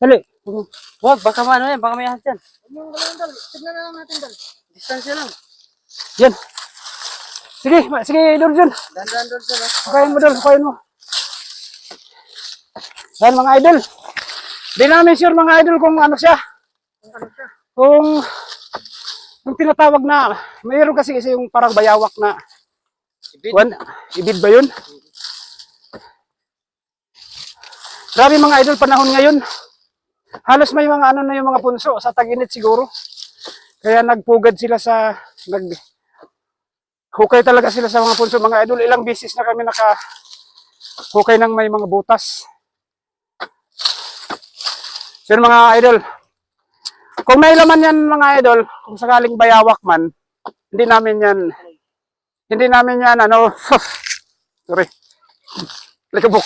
Dali. Wag, baka ano yan, baka may ahas yan. Yung gano'n, Dal. Tignan na lang natin, Dal. Distansya lang. Yan. Sige, sige, idol dyan. Dandan doon sila. Hukayin mo dol, hukayin mo. Yan mga idol. Di namin sure mga idol kung ano siya. Kung yung tinatawag na, mayroon kasi yung parang bayawak na Ibid. ibid ba yun? Grabe mga idol, panahon ngayon. Halos may mga ano na yung mga punso sa tag-init siguro. Kaya nagpugad sila sa, hukay talaga sila sa mga punso. Mga idol, ilang beses na kami hukay ng may mga butas. So mga idol, kung may laman yan mga idol, kung sakaling bayawak man, hindi namin yan, sorry, likabok.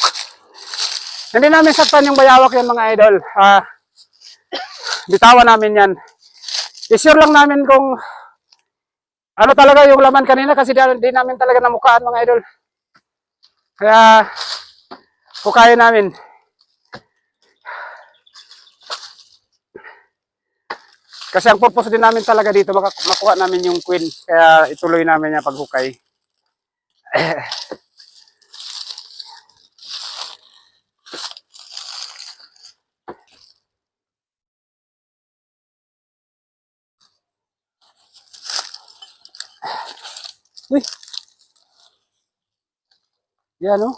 Hindi namin saktan yung bayawak yan mga idol. Bitawan namin yan. I-sure lang namin kung ano talaga yung laman kanina kasi di namin talaga namukhaan mga idol. Kaya, hukayin namin. Kasi ang purpose din namin talaga dito, baka makuha namin yung queen. Kaya ituloy namin yung paghukay. Uy! Yan o.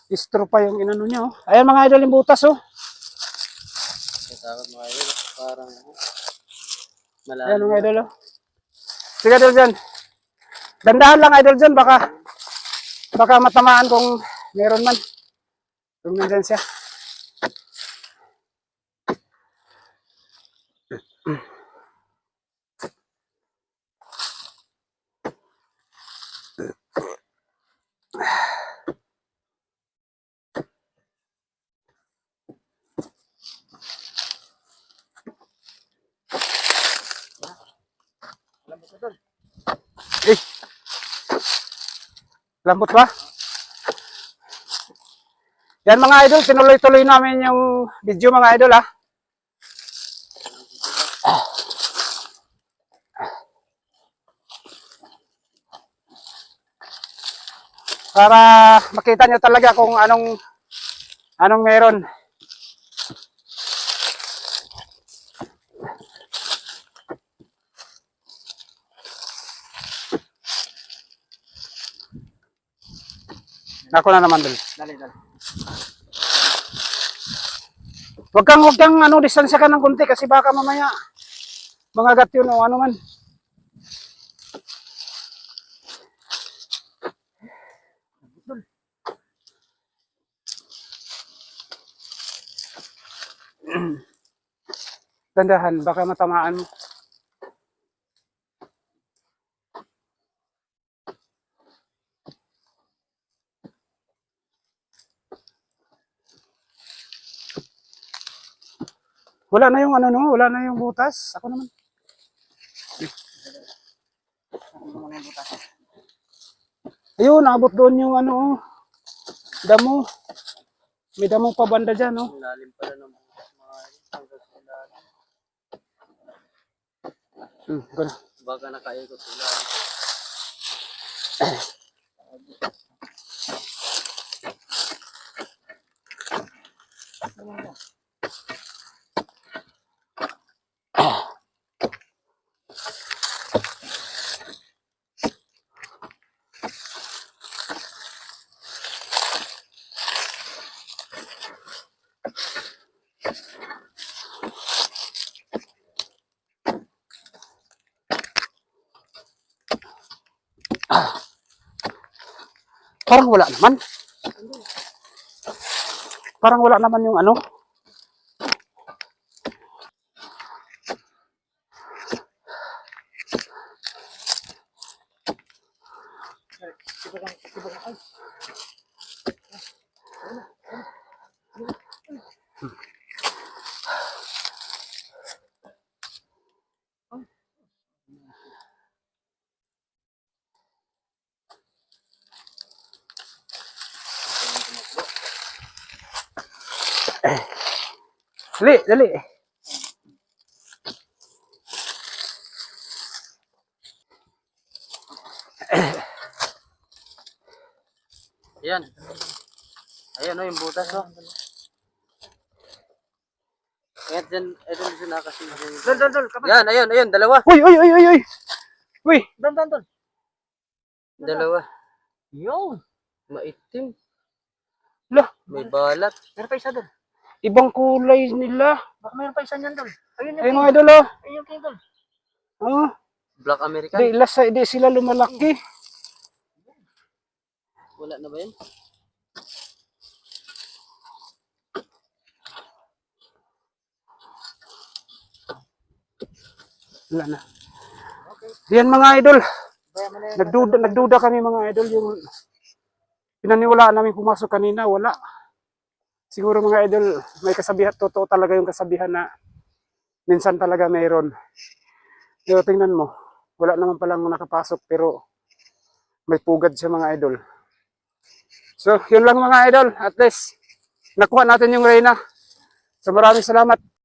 Istro pa yung inano niya o. Ayan mga idol yung butas o. Takot mga idol. Parang malalim. Ayan mga idol o. Sige idol dyan. Dandahan lang idol dyan. Baka matamaan kung meron man. Kung nandyan siya. Eh. Lambot ba? Yan mga idol, tinuloy-tuloy namin yung video mga idol ha. Para makita nyo talaga kung anong meron. Ako na naman dun. Dali. Wag kang distansya ka ng konti kasi baka mamaya mangagat yun o ano man. Dandahan, baka matamaan mo. Wala na yung wala na yung butas. Ako naman. Ayun, naabot doon yung damo. May damo pa banda dyan, no? Malalim pala ng mga hanggang sa ilalim. Gano'n. Baka nakaikot sila. Parang wala naman. Parang wala naman yung ano. Dali, dali. Ayan. Ayan o, yung butas o. Ayan, dyan, ito dyan nakasing. Dol, kapag. Yan, ayun, dalawa. Uy, uy, uy, uy, uy. Uy, Dol. Dalawa. Yo. Maitim. lah, May balat. Meron pa isa, Dol. ibang kulay nila. Baka meron pa isa niyan, Dol. Ayun Ay yung mga idol, oh. Ayun yung king, Dol. Oh, Black American. di sila lumalaki. Wala na ba yun? Wala na. Yan mga idol. Kaya mo na yan. Nagduda kami mga idol yung pinaniwalaan namin pumasok kanina, wala. Siguro mga idol, may kasabihan, totoo talaga yung kasabihan na minsan talaga mayroon. Pero tingnan mo, wala naman palang nakapasok pero may pugad siya mga idol. So, yun lang mga idol. At least, nakuha natin yung Reyna. So, maraming salamat.